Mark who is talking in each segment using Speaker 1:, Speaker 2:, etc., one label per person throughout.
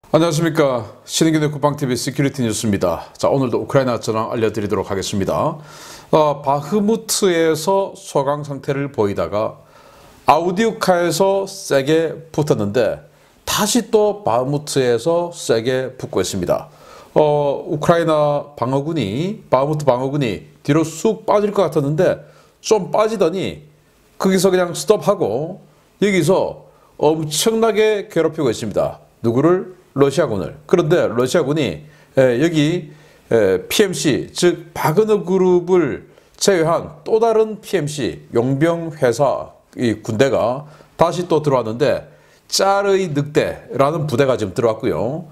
Speaker 1: 안녕하십니까. 신인균의 국방TV 시큐리티 뉴스입니다. 자, 오늘도 우크라이나 전황 알려드리도록 하겠습니다. 바흐무트에서 소강 상태를 보이다가 아우디우카에서 세게 붙었는데 다시 또 바흐무트에서 세게 붙고 있습니다. 우크라이나 방어군이 바흐무트 방어군이 뒤로 쑥 빠질 것 같았는데 좀 빠지더니 거기서 그냥 스톱하고 여기서 엄청나게 괴롭히고 있습니다. 누구를? 러시아군을. 그런데 러시아군이 여기 PMC, 즉 바그너 그룹을 제외한 또 다른 PMC 용병 회사 이 군대가 다시 또 들어왔는데 짤의 늑대라는 부대가 지금 들어왔고요.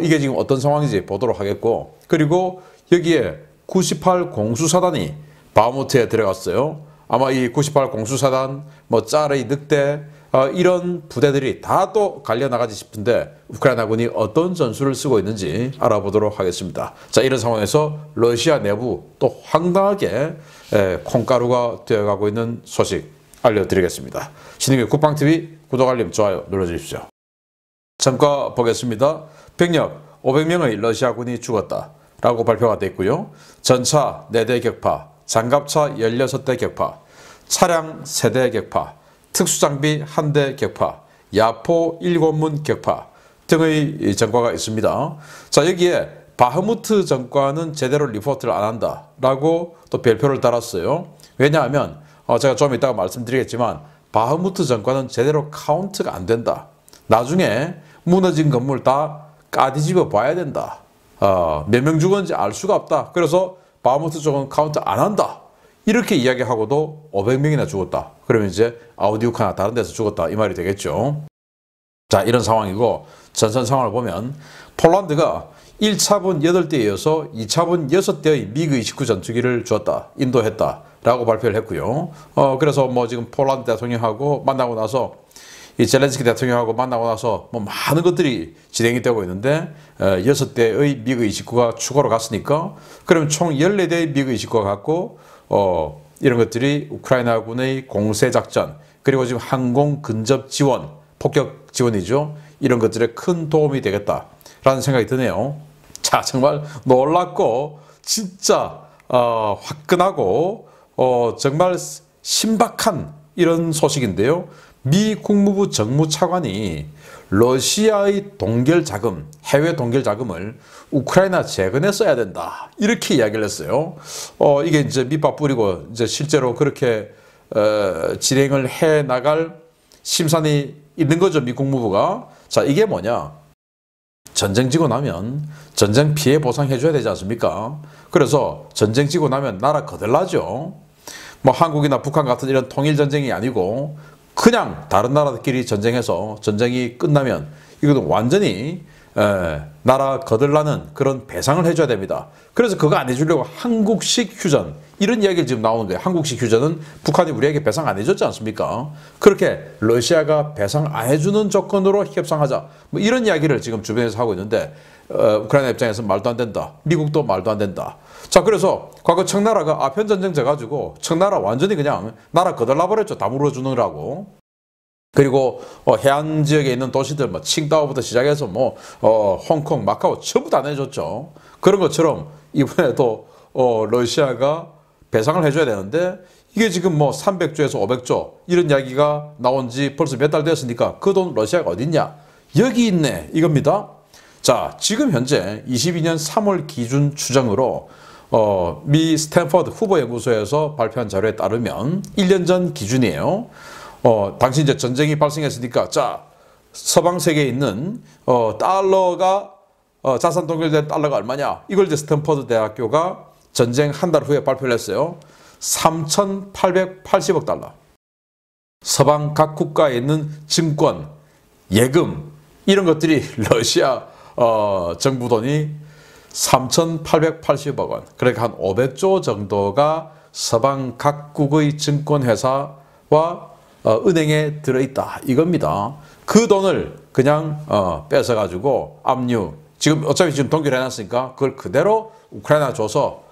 Speaker 1: 이게 지금 어떤 상황인지 보도록 하겠고, 그리고 여기에 98 공수사단이 바흐무트에 들어갔어요. 아마 이 98 공수사단, 짤의 늑대 이런 부대들이 다 또 갈려나가지 싶은데 우크라이나군이 어떤 전술을 쓰고 있는지 알아보도록 하겠습니다. 자, 이런 상황에서 러시아 내부 또 황당하게 콩가루가 되어가고 있는 소식 알려드리겠습니다. 신인균 국방TV 구독, 알림, 좋아요 눌러주십시오. 전과 보겠습니다. 병력 500명의 러시아군이 죽었다 라고 발표가 되어 있고요. 전차 4대 격파, 장갑차 16대 격파, 차량 3대 격파, 특수장비 1대 격파, 야포 7문 격파 등의 전과가 있습니다. 자, 여기에 바흐무트 전과는 제대로 리포트를 안 한다 라고 또 별표를 달았어요. 왜냐하면 제가 좀 이따가 말씀드리겠지만 바흐무트 전과는 제대로 카운트가 안 된다. 나중에 무너진 건물 다 까뒤집어 봐야 된다. 몇 명 죽었는지 알 수가 없다. 그래서 바흐무트 쪽은 카운트 안 한다. 이렇게 이야기하고도 500명이나 죽었다. 그러면 이제 아우디우카나 다른 데서 죽었다 이 말이 되겠죠. 자, 이런 상황이고 전선 상황을 보면 폴란드가 1차분 8대에 이어서 2차분 6대의 미그 29 전투기를 주었다, 인도했다 라고 발표를 했고요. 그래서 지금 폴란드 대통령하고 만나고 나서 이 젤렌스키 대통령하고 만나고 나서 많은 것들이 진행이 되고 있는데 6대의 미그 29가 추가로 갔으니까 그러면 총 14대의 미그 29가 갔고 이런 것들이 우크라이나군의 공세작전, 그리고 지금 항공 근접 지원, 폭격 지원이죠. 이런 것들에 큰 도움이 되겠다라는 생각이 드네요. 자, 정말 놀랍고 진짜 화끈하고 정말 신박한 이런 소식인데요. 미 국무부 정무차관이 러시아의 동결 자금, 해외 동결 자금을 우크라이나 재건에 써야 된다, 이렇게 이야기를 했어요. 이게 이제 밑밥 뿌리고 이제 실제로 그렇게 진행을 해 나갈 심산이 있는 거죠, 미 국무부가. 자, 이게 뭐냐? 전쟁 지고 나면 전쟁 피해 보상해 줘야 되지 않습니까? 그래서 전쟁 지고 나면 나라 거들나죠. 한국이나 북한 같은 이런 통일 전쟁이 아니고 그냥 다른 나라들끼리 전쟁해서 전쟁이 끝나면 이것도 완전히 나라 거들나는 그런 배상을 해줘야 됩니다. 그래서 그거 안 해주려고 한국식 휴전, 이런 이야기를 지금 나오는 거예요. 한국식 휴전은 북한이 우리에게 배상 안 해줬지 않습니까? 그렇게 러시아가 배상 안 해주는 조건으로 협상하자, 이런 이야기를 지금 주변에서 하고 있는데 우크라이나 입장에서는 말도 안 된다. 미국도 말도 안 된다. 자, 그래서 과거 청나라가 아편 전쟁 져가지고 청나라 완전히 그냥 나라 거들나 버렸죠. 다 물어주느라고. 그리고 해안 지역에 있는 도시들 칭다오부터 시작해서 홍콩, 마카오 전부 다 내줬죠. 그런 것처럼 이번에도 러시아가 배상을 해줘야 되는데 이게 지금 300조에서 500조 이런 이야기가 나온 지 벌써 몇 달 됐으니까 그 돈 러시아가 어딨냐? 여기 있네, 이겁니다. 자, 지금 현재 22년 3월 기준 추정으로 미 스탠퍼드 후보연구소에서 발표한 자료에 따르면 1년 전 기준이에요. 당시 이제 전쟁이 발생했으니까, 자, 서방 세계에 있는 달러가 자산 동결된 달러가 얼마냐? 이걸 이제 스탠퍼드 대학교가 전쟁 한 달 후에 발표를 했어요. 3,880억 달러. 서방 각 국가에 있는 증권, 예금 이런 것들이 러시아 정부 돈이 3,880억 원. 그러니까 한 500조 정도가 서방 각국의 증권회사와 은행에 들어있다, 이겁니다. 그 돈을 그냥 뺏어가지고 압류, 지금 어차피 지금 동결해놨으니까 그걸 그대로 우크라이나 줘서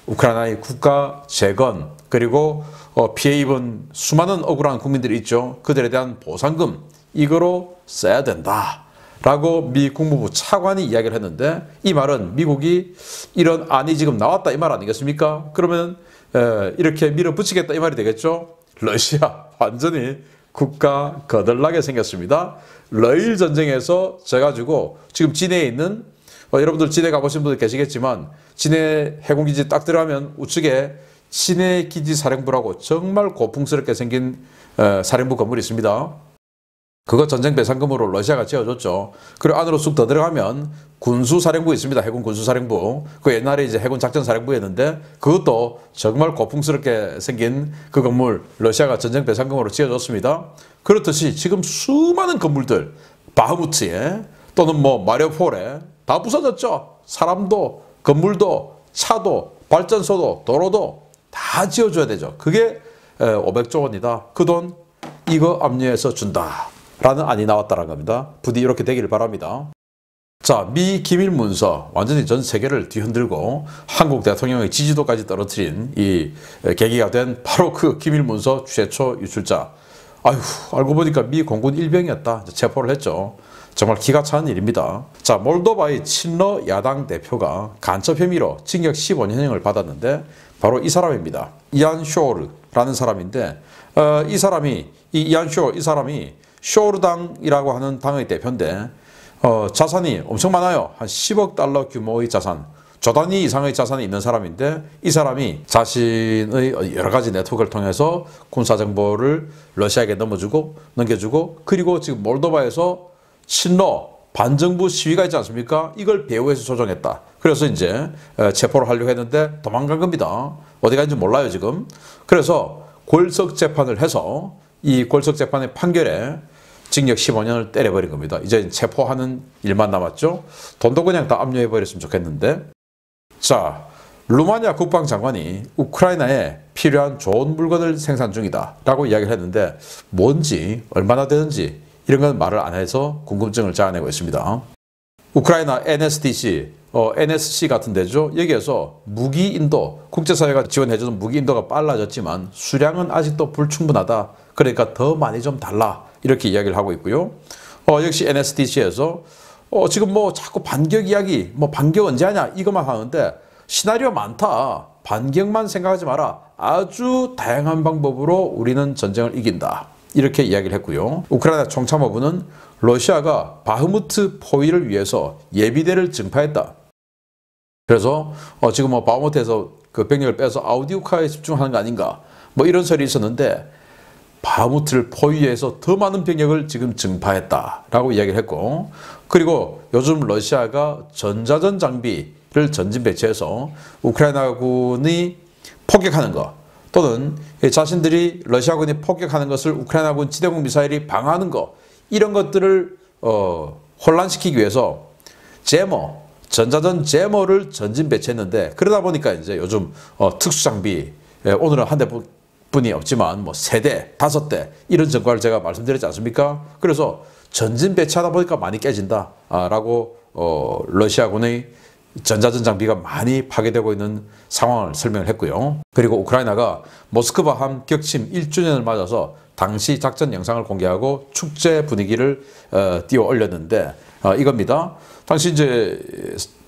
Speaker 1: 우크라이나의 국가 재건, 그리고 피해 입은 수많은 억울한 국민들이 있죠. 그들에 대한 보상금, 이거로 써야 된다 라고 미 국무부 차관이 이야기를 했는데 이 말은 미국이 이런 안이 지금 나왔다 이 말 아니겠습니까? 그러면 이렇게 밀어붙이겠다 이 말이 되겠죠? 러시아 완전히 국가 거들나게 생겼습니다. 러일 전쟁에서 져가지고 지금 진해에 있는 여러분들 진해 가보신 분들 계시겠지만 진해 해군기지 딱 들어가면 우측에 진해기지 사령부라고 정말 고풍스럽게 생긴 사령부 건물이 있습니다. 그거 전쟁 배상금으로 러시아가 지어줬죠. 그리고 안으로 쑥 더 들어가면 군수사령부 있습니다. 해군 군수사령부. 그 옛날에 이제 해군 작전사령부였는데 그것도 정말 고풍스럽게 생긴 그 건물 러시아가 전쟁 배상금으로 지어줬습니다. 그렇듯이 지금 수많은 건물들 바흐무트에 또는 뭐 마리우폴에 다 부서졌죠. 사람도 건물도 차도 발전소도 도로도 다 지어줘야 되죠. 그게 500조 원이다. 그 돈 이거 압류해서 준다. 라는 안이 나왔다는 겁니다. 부디 이렇게 되기를 바랍니다. 자, 미 기밀 문서 완전히 전 세계를 뒤흔들고 한국 대통령의 지지도까지 떨어뜨린 이 계기가 된 바로 그 기밀 문서 최초 유출자. 아휴, 알고 보니까 미 공군 일병이었다. 체포를 했죠. 정말 기가 차는 일입니다. 자, 몰도바의 친러 야당 대표가 간첩 혐의로 징역 15년형을 받았는데 바로 이 사람입니다. 이안 쇼르라는 사람인데 이 사람이 쇼르당이라고 하는 당의 대표인데 자산이 엄청 많아요. 한 10억 달러 규모의 자산, 조 단위 이상의 자산이 있는 사람인데 이 사람이 자신의 여러 가지 네트워크를 통해서 군사정보를 러시아에게 넘겨주고 그리고 지금 몰도바에서 친러 반정부 시위가 있지 않습니까? 이걸 배후에서 조종했다. 그래서 이제 체포를 하려고 했는데 도망간 겁니다. 어디 간지 몰라요 지금. 그래서 골석 재판을 해서 이 골석 재판의 판결에 징역 15년을 때려버린 겁니다. 이제 체포하는 일만 남았죠. 돈도 그냥 다 압류해버렸으면 좋겠는데. 자, 루마니아 국방장관이 우크라이나에 필요한 좋은 물건을 생산 중이다 라고 이야기를 했는데 뭔지 얼마나 되는지 이런 건 말을 안 해서 궁금증을 자아내고 있습니다. 우크라이나 NSDC, NSC 같은 데죠. 여기에서 무기 인도, 국제사회가 지원해주는 무기 인도가 빨라졌지만 수량은 아직도 불충분하다. 그러니까 더 많이 좀 달라. 이렇게 이야기를 하고 있고요. 역시 NSDC에서 지금 뭐 자꾸 반격 이야기, 뭐 반격 언제 하냐 이것만 하는데 시나리오 많다. 반격만 생각하지 마라. 아주 다양한 방법으로 우리는 전쟁을 이긴다. 이렇게 이야기를 했고요. 우크라이나 총참모부는 러시아가 바흐무트 포위를 위해서 예비대를 증파했다. 그래서 지금 뭐 바흐무트에서 그 병력을 빼서 아우디우카에 집중하는 거 아닌가 뭐 이런 설이 있었는데 바흐무트를 포위해서 더 많은 병력을 지금 증파했다라고 이야기를 했고 그리고 요즘 러시아가 전자전 장비를 전진 배치해서 우크라이나군이 폭격하는 것 또는 자신들이 러시아군이 폭격하는 것을 우크라이나군 지대공 미사일이 방어하는 것 이런 것들을 혼란시키기 위해서 제머, 전자전 제머를 전진 배치했는데 그러다 보니까 이제 요즘 특수장비 오늘은 한 대뿐이 없지만 뭐 3대, 5대 이런 전과를 제가 말씀드렸지 않습니까? 그래서 전진 배치하다 보니까 많이 깨진다 라고 러시아군의 전자전 장비가 많이 파괴되고 있는 상황을 설명을 했고요. 그리고 우크라이나가 모스크바함 격침 1주년을 맞아서 당시 작전 영상을 공개하고 축제 분위기를 띄워 올렸는데 이겁니다. 당시 이제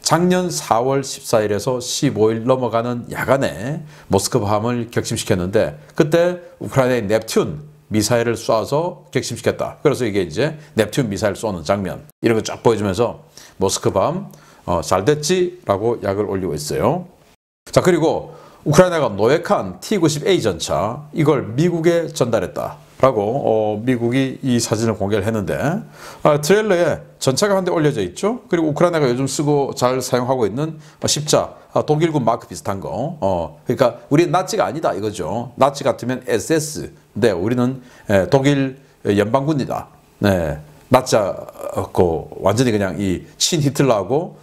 Speaker 1: 작년 4월 14일에서 15일 넘어가는 야간에 모스크바함을 격침시켰는데 그때 우크라이나의 넵튠 미사일을 쏴서 격침시켰다. 그래서 이게 이제 넵튠 미사일 쏘는 장면 이런 거 쫙 보여주면서 모스크바함 잘 됐지라고 약을 올리고 있어요. 자, 그리고 우크라이나가 노획한 T-90A 전차 이걸 미국에 전달했다라고 미국이 이 사진을 공개를 했는데 트레일러에 전차가 한 대 올려져 있죠. 그리고 우크라이나가 요즘 쓰고 잘 사용하고 있는 십자 독일군 마크 비슷한 거. 그러니까 우리는 나치가 아니다 이거죠. 나치 같으면 SS인데 우리는 독일 연방군이다. 네. 나치하고 완전히 그냥 이 친히틀러하고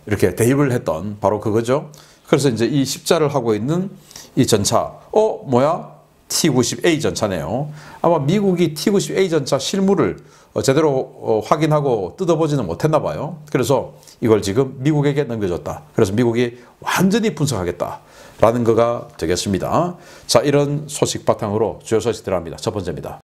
Speaker 1: 이렇게 대립을 했던 바로 그거죠. 그래서 이제 이 십자를 하고 있는 이 전차, 뭐야? T-90A 전차네요. 아마 미국이 T-90A 전차 실물을 제대로 확인하고 뜯어보지는 못했나 봐요. 그래서 이걸 지금 미국에게 넘겨줬다. 그래서 미국이 완전히 분석하겠다라는 거가 되겠습니다. 자, 이런 소식 바탕으로 주요 소식 들어갑니다. 첫 번째입니다.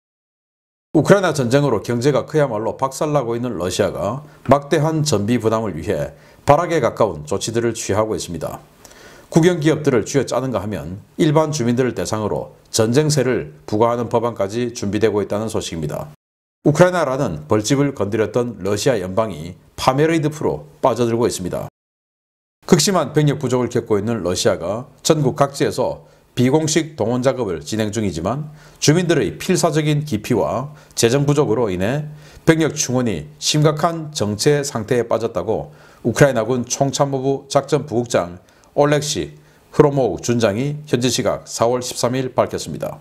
Speaker 1: 우크라이나 전쟁으로 경제가 그야말로 박살나고 있는 러시아가 막대한 전비 부담을 위해 발악에 가까운 조치들을 취하고 있습니다. 국영 기업들을 쥐어짜는가 하면 일반 주민들을 대상으로 전쟁세를 부과하는 법안까지 준비되고 있다는 소식입니다. 우크라이나라는 벌집을 건드렸던 러시아 연방이 파메레이드 프로 빠져들고 있습니다. 극심한 병력 부족을 겪고 있는 러시아가 전국 각지에서 비공식 동원 작업을 진행 중이지만 주민들의 필사적인 기피와 재정 부족으로 인해 병력 충원이 심각한 정체 상태에 빠졌다고 우크라이나군 총참모부 작전부국장 올렉시 흐로모우 준장이 현지 시각 4월 13일 밝혔습니다.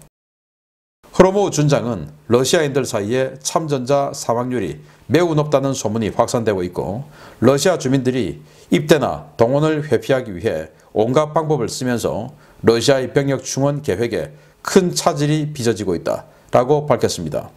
Speaker 1: 흐로모우 준장은 러시아인들 사이에 참전자 사망률이 매우 높다는 소문이 확산되고 있고 러시아 주민들이 입대나 동원을 회피하기 위해 온갖 방법을 쓰면서 러시아의 병력 충원 계획에 큰 차질이 빚어지고 있다라고 밝혔습니다.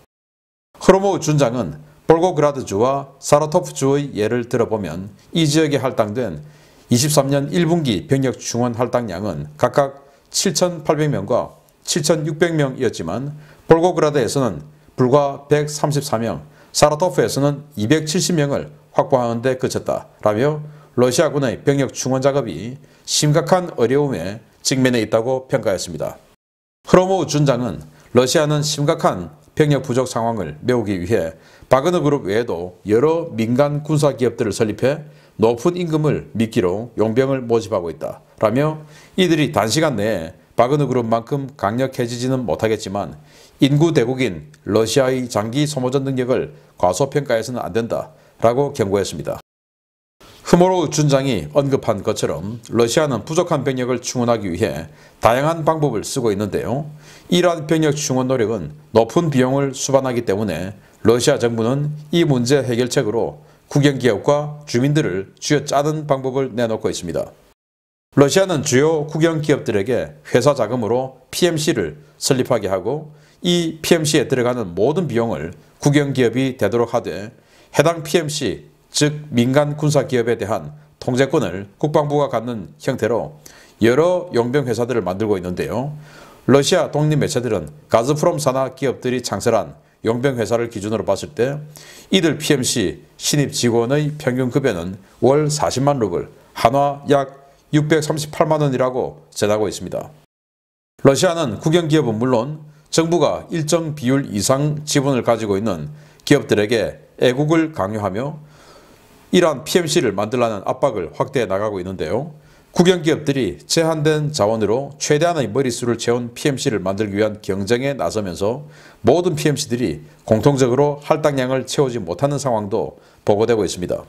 Speaker 1: 흐로모우 준장은 볼고그라드주와 사라토프주의 예를 들어보면 이 지역에 할당된 23년 1분기 병력 충원 할당량은 각각 7,800명과 7,600명이었지만 볼고그라드에서는 불과 134명, 사라토프에서는 270명을 확보하는 데 그쳤다라며 러시아군의 병력 충원 작업이 심각한 어려움에 직면해 있다고 평가했습니다. 흐로모우 준장은 러시아는 심각한 병력 부족 상황을 메우기 위해 바그너 그룹 외에도 여러 민간 군사 기업들을 설립해 높은 임금을 미끼로 용병을 모집하고 있다라며 이들이 단시간 내에 바그너 그룹만큼 강력해지지는 못하겠지만 인구 대국인 러시아의 장기 소모전 능력을 과소평가해서는 안 된다라고 경고했습니다. 흐모로우 준장이 언급한 것처럼 러시아는 부족한 병력을 충원하기 위해 다양한 방법을 쓰고 있는데요. 이러한 병력 충원 노력은 높은 비용을 수반하기 때문에 러시아 정부는 이 문제 해결책으로 국영기업과 주민들을 쥐어짜는 방법을 내놓고 있습니다. 러시아는 주요 국영기업들에게 회사 자금으로 PMC를 설립하게 하고 이 PMC에 들어가는 모든 비용을 국영기업이 대도록 하되 해당 PMC, 즉 민간 군사기업에 대한 통제권을 국방부가 갖는 형태로 여러 용병회사들을 만들고 있는데요. 러시아 독립매체들은 가즈프롬 산하 기업들이 창설한 용병회사를 기준으로 봤을 때 이들 PMC 신입 직원의 평균 급여는 월 40만 루블, 한화 약 638만 원이라고 전하고 있습니다. 러시아는 국영기업은 물론 정부가 일정 비율 이상 지분을 가지고 있는 기업들에게 애국을 강요하며 이러한 PMC를 만들라는 압박을 확대해 나가고 있는데요. 국영기업들이 제한된 자원으로 최대한의 머릿수를 채운 PMC를 만들기 위한 경쟁에 나서면서 모든 PMC들이 공통적으로 할당량을 채우지 못하는 상황도 보고되고 있습니다.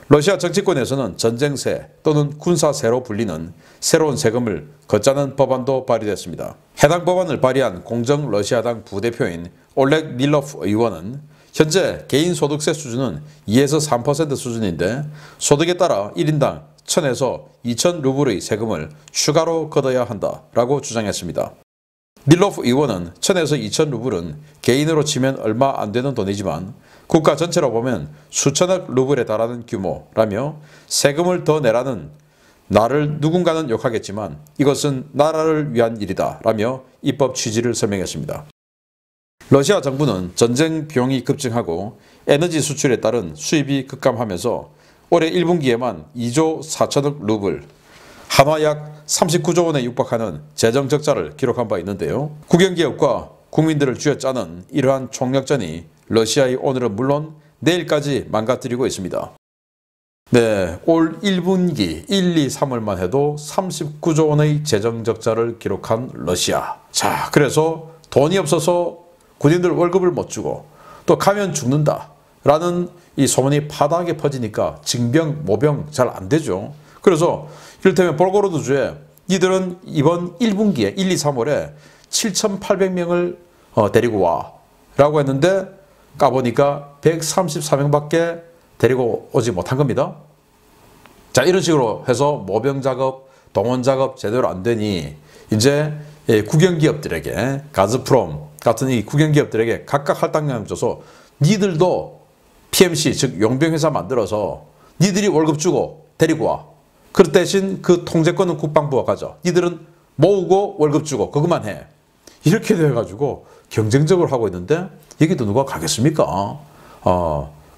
Speaker 1: 러시아 정치권에서는 전쟁세 또는 군사세로 불리는 새로운 세금을 걷자는 법안도 발의됐습니다. 해당 법안을 발의한 공정 러시아당 부대표인 올렉 밀로프 의원은 현재 개인 소득세 수준은 2에서 3% 수준인데 소득에 따라 1인당 1,000에서 2,000 루블의 세금을 추가로 걷어야 한다라고 주장했습니다. 밀로프 의원은 1,000에서 2,000 루블은 개인으로 치면 얼마 안 되는 돈이지만 국가 전체로 보면 수천억 루블에 달하는 규모라며 세금을 더 내라는 나를 누군가는 욕하겠지만 이것은 나라를 위한 일이다 라며 입법 취지를 설명했습니다. 러시아 정부는 전쟁 비용이 급증하고 에너지 수출에 따른 수입이 급감하면서 올해 1분기에만 2조 4천억 루블, 한화 약 39조 원에 육박하는 재정 적자를 기록한 바 있는데요. 국영기업과 국민들을 쥐어짜는 이러한 총력전이 러시아의 오늘은 물론 내일까지 망가뜨리고 있습니다. 네, 올 1분기 1, 2, 3월만 해도 39조 원의 재정 적자를 기록한 러시아. 자, 그래서 돈이 없어서 군인들 월급을 못 주고 또 가면 죽는다라는 이 소문이 파다하게 퍼지니까 징병, 모병 잘 안 되죠. 그래서 이를테면 볼고로드주에 이들은 이번 1분기에 1, 2, 3월에 7,800명을 데리고 와 라고 했는데 까보니까 134명밖에 데리고 오지 못한 겁니다. 자, 이런 식으로 해서 모병 작업, 동원 작업 제대로 안 되니 이제 국영기업들에게 가즈프롬 같은 이 국영기업들에게 각각 할당량을 줘서 니들도 PMC 즉 용병회사 만들어서 니들이 월급 주고 데리고 와. 그 대신 그 통제권은 국방부가 가져. 니들은 모으고 월급 주고 그것만 해. 이렇게 돼가지고 경쟁적으로 하고 있는데 여기도 누가 가겠습니까?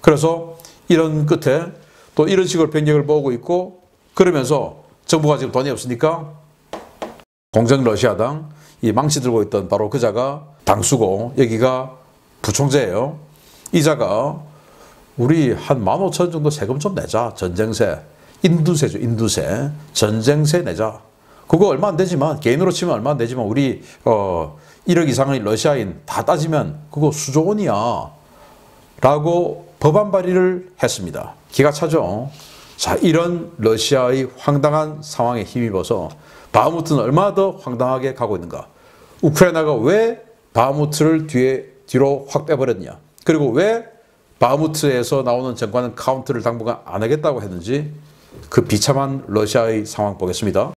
Speaker 1: 그래서 이런 끝에 또 이런 식으로 병력을 모으고 있고 그러면서 정부가 지금 돈이 없으니까 공정 러시아당 이 망치 들고 있던 바로 그자가 당수고 여기가 부총재예요. 이자가 우리 한 15,000원 정도 세금 좀 내자. 전쟁세. 인두세죠. 인두세. 전쟁세 내자. 그거 얼마 안 되지만 개인으로 치면 얼마 안 되지만 우리 1억 이상의 러시아인 다 따지면 그거 수조 원이야. 라고 법안 발의를 했습니다. 기가 차죠. 자, 이런 러시아의 황당한 상황에 힘입어서 바흐무트는 얼마나 더 황당하게 가고 있는가. 우크라이나가 왜 바흐무트를 뒤로 확 빼버렸냐. 그리고 왜 바흐무트에서 나오는 정권은 카운트를 당분간 안 하겠다고 했는지 그 비참한 러시아의 상황 보겠습니다.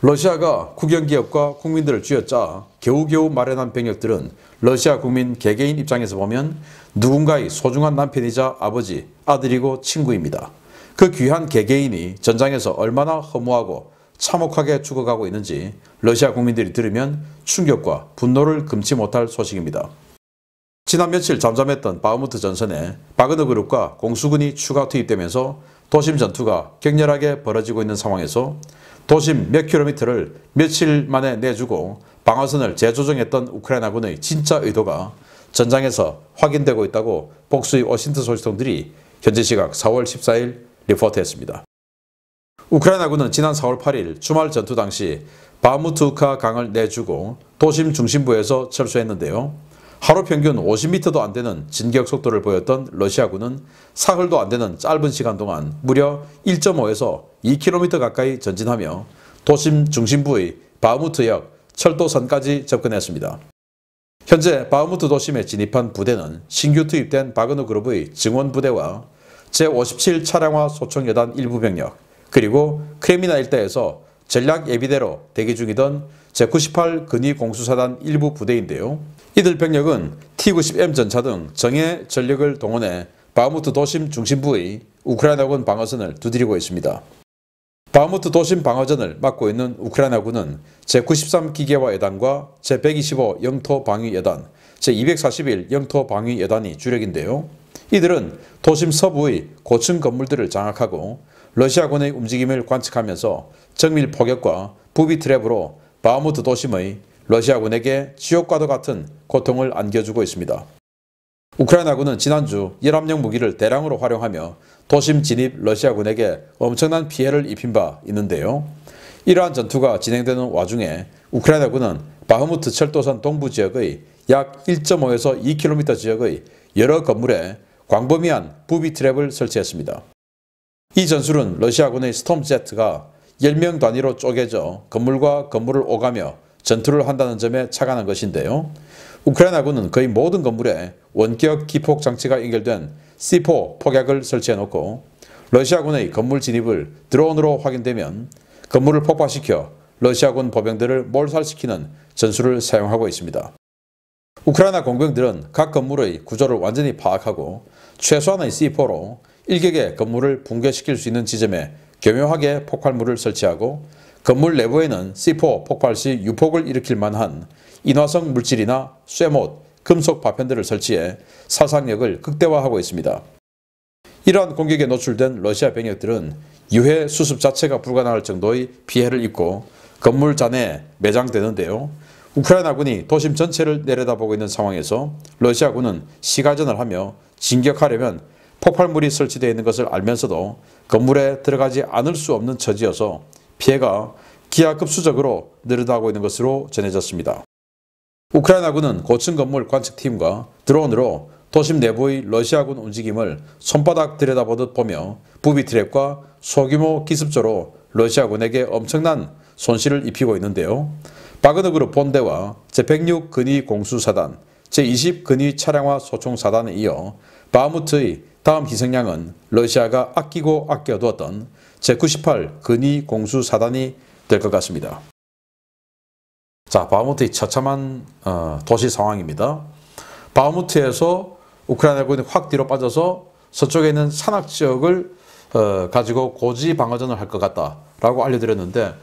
Speaker 1: 러시아가 국영기업과 국민들을 쥐어짜 겨우겨우 마련한 병력들은 러시아 국민 개개인 입장에서 보면 누군가의 소중한 남편이자 아버지, 아들이고 친구입니다. 그 귀한 개개인이 전장에서 얼마나 허무하고 참혹하게 죽어가고 있는지 러시아 국민들이 들으면 충격과 분노를 금치 못할 소식입니다. 지난 며칠 잠잠했던 바흐무트 전선에 바그너 그룹과 공수군이 추가 투입되면서 도심 전투가 격렬하게 벌어지고 있는 상황에서 도심 몇 킬로미터를 며칠 만에 내주고 방어선을 재조정했던 우크라이나군의 진짜 의도가 전장에서 확인되고 있다고 복수의 워싱턴 소식통들이 현재 시각 4월 14일 리포트했습니다. 우크라이나군은 지난 4월 8일 주말 전투 당시 바흐무트우카 강을 내주고 도심 중심부에서 철수했는데요. 하루 평균 50m도 안 되는 진격 속도를 보였던 러시아군은 사흘도 안 되는 짧은 시간 동안 무려 1.5에서 2km 가까이 전진하며 도심 중심부의 바흐무트역 철도선까지 접근했습니다. 현재 바흐무트 도심에 진입한 부대는 신규 투입된 바그너 그룹의 증원부대와 제57 차량화 소총여단 일부 병력, 그리고 크레미나 일대에서 전략 예비대로 대기 중이던 제98 근위공수사단 일부 부대인데요. 이들 병력은 T-90M 전차 등 정예 전력을 동원해 바흐무트 도심 중심부의 우크라이나군 방어선을 두드리고 있습니다. 바흐무트 도심 방어전을 맡고 있는 우크라이나군은 제93 기계화 여단과 제125 영토 방위 여단, 제241 영토 방위 여단이 주력인데요. 이들은 도심 서부의 고층 건물들을 장악하고 러시아군의 움직임을 관측하면서 정밀 포격과 부비 트랩으로 바흐무트 도심의 러시아군에게 지옥과도 같은 고통을 안겨주고 있습니다. 우크라이나군은 지난주 열압용 무기를 대량으로 활용하며 도심 진입 러시아군에게 엄청난 피해를 입힌 바 있는데요. 이러한 전투가 진행되는 와중에 우크라이나군은 바흐무트 철도선 동부 지역의 약 1.5에서 2km 지역의 여러 건물에 광범위한 부비 트랩을 설치했습니다. 이 전술은 러시아군의 스톰제트가 10명 단위로 쪼개져 건물과 건물을 오가며 전투를 한다는 점에 착안한 것인데요. 우크라이나군은 거의 모든 건물에 원격 기폭 장치가 연결된 C4 폭약을 설치해놓고 러시아군의 건물 진입을 드론으로 확인되면 건물을 폭파시켜 러시아군 보병들을 몰살시키는 전술을 사용하고 있습니다. 우크라이나 공병들은 각 건물의 구조를 완전히 파악하고 최소한의 C4로 일격에 건물을 붕괴시킬 수 있는 지점에 교묘하게 폭발물을 설치하고 건물 내부에는 C4 폭발 시 유폭을 일으킬 만한 인화성 물질이나 쇠못, 금속 파편들을 설치해殺傷力을 극대화하고 있습니다. 이러한 공격에 노출된 러시아 병력들은 유해 수습 자체가 불가능할 정도의 피해를 입고 건물 잔해에 매장되는데요. 우크라이나군이 도심 전체를 내려다보고 있는 상황에서 러시아군은 시가전을 하며 진격하려면 폭발물이 설치되어 있는 것을 알면서도 건물에 들어가지 않을 수 없는 처지여서 피해가 기하급수적으로 늘어나고 있는 것으로 전해졌습니다. 우크라이나군은 고층 건물 관측팀과 드론으로 도심 내부의 러시아군 움직임을 손바닥 들여다보듯 보며 부비 트랩과 소규모 기습조로 러시아군에게 엄청난 손실을 입히고 있는데요. 바그너 그룹 본대와 제106 근위공수사단, 제20 근위 차량화 소총사단에 이어 바흐무트의 다음 희생양은 러시아가 아끼고 아껴두었던 제98 근위공수사단이 될 것 같습니다. 자, 바흐무트의 처참한 도시 상황입니다. 바흐무트에서 우크라이나군이 확 뒤로 빠져서 서쪽에 있는 산악지역을 가지고 고지 방어전을 할 것 같다라고 알려드렸는데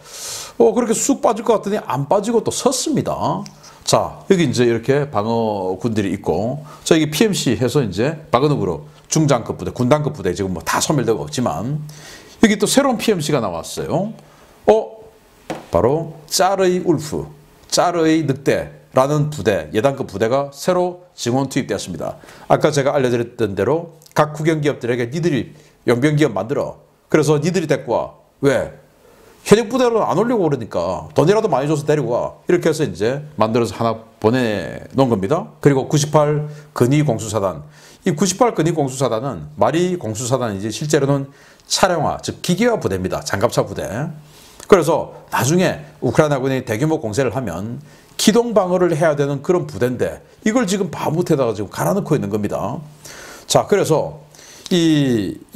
Speaker 1: 그렇게 쑥 빠질 것 같더니 안 빠지고 또 섰습니다. 자, 여기 이제 이렇게 방어군들이 있고, 자, 여기 PMC 해서 이제 바그너 그룹 중장급 부대, 군단급 부대 지금 뭐 다 소멸되고 없지만, 여기 또 새로운 PMC가 나왔어요. 바로 짜르의 울프, 짜르의 늑대라는 부대, 예단급 부대가 새로 증원 투입되었습니다. 아까 제가 알려드렸던 대로 각 국영기업들에게 니들이 용병기업 만들어. 그래서 니들이 데리고 와. 왜? 현역 부대로 안 오려고 그러니까 돈이라도 많이 줘서 데리고 와. 이렇게 해서 이제 만들어서 하나 보내놓은 겁니다. 그리고 98 근위공수사단. 이 98 근위공수사단은 마리 공수사단이지 실제로는 차량화, 즉 기계화 부대입니다. 장갑차 부대. 그래서 나중에 우크라이나군이 대규모 공세를 하면 기동 방어를 해야 되는 그런 부대인데 이걸 지금 바무트에다가 지금 갈아넣고 있는 겁니다. 자, 그래서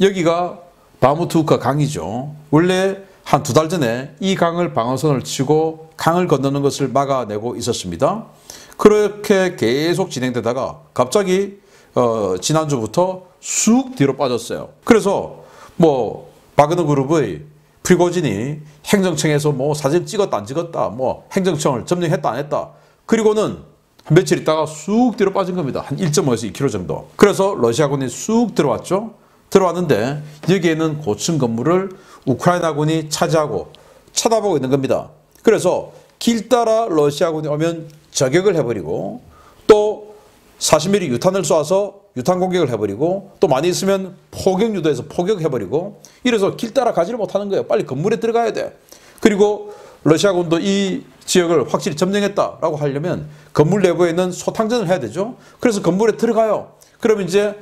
Speaker 1: 여기가 바무트우카 강이죠. 원래 한 2달 전에 이 강을 방어선을 치고 강을 건너는 것을 막아내고 있었습니다. 그렇게 계속 진행되다가 갑자기 지난주부터 쑥 뒤로 빠졌어요. 그래서 뭐 바그너 그룹의 프리고진이 행정청에서 뭐 사진 찍었다 안 찍었다, 뭐 행정청을 점령했다 안 했다. 그리고는 며칠 있다가 쑥 뒤로 빠진 겁니다. 한 1.5에서 2km 정도. 그래서 러시아군이 쑥 들어왔죠. 들어왔는데 여기에는 고층 건물을 우크라이나군이 차지하고 쳐다보고 있는 겁니다. 그래서 길 따라 러시아군이 오면 저격을 해버리고 또 40mm 유탄을 쏴서 유탄 공격을 해버리고 또 많이 있으면 포격 유도해서 포격해버리고 이래서 길 따라 가지를 못하는 거예요. 빨리 건물에 들어가야 돼. 그리고 러시아군도 이 지역을 확실히 점령했다라고 하려면 건물 내부에 있는 소탕전을 해야 되죠. 그래서 건물에 들어가요. 그럼 이제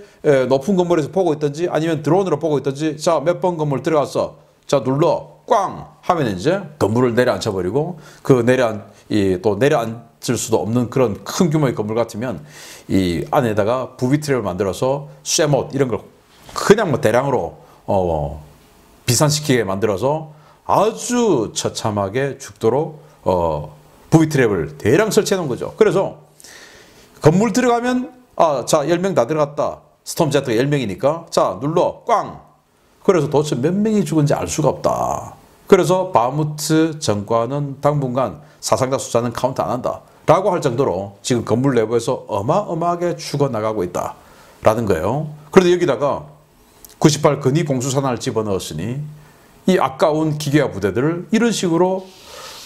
Speaker 1: 높은 건물에서 보고 있든지 아니면 드론으로 보고 있든지 자, 몇 번 건물 들어갔어. 자, 눌러 꽝 하면 이제 건물을 내려앉혀버리고 그 또 내려앉을 수도 없는 그런 큰 규모의 건물 같으면 이 안에다가 부비 트랩을 만들어서 쇠못 이런 걸 그냥 뭐 대량으로 비산시키게 만들어서 아주 처참하게 죽도록 부비 트랩을 대량 설치해 놓은 거죠. 그래서 건물 들어가면 자, 10명 다 들어갔다. 스톰제트가 10명이니까 자, 눌러 꽝. 그래서 도대체 몇 명이 죽은지 알 수가 없다. 그래서 바무트 정권은 당분간 사상자 숫자는 카운트 안 한다 라고 할 정도로 지금 건물 내부에서 어마어마하게 죽어나가고 있다라는 거예요. 그런데 여기다가 98 근위공수사단을 집어넣었으니 이 아까운 기계화 부대들을 이런 식으로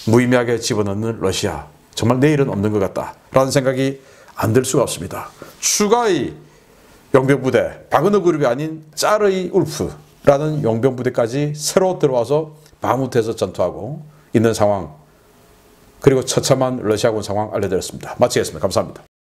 Speaker 1: 무의미하게 집어넣는 러시아, 정말 내일은 없는 것 같다라는 생각이 안 들 수가 없습니다. 추가의 용병부대, 바그너 그룹이 아닌 짜르의 울프라는 용병부대까지 새로 들어와서 바무트에서 전투하고 있는 상황, 그리고 처참한 러시아군 상황 알려드렸습니다. 마치겠습니다. 감사합니다.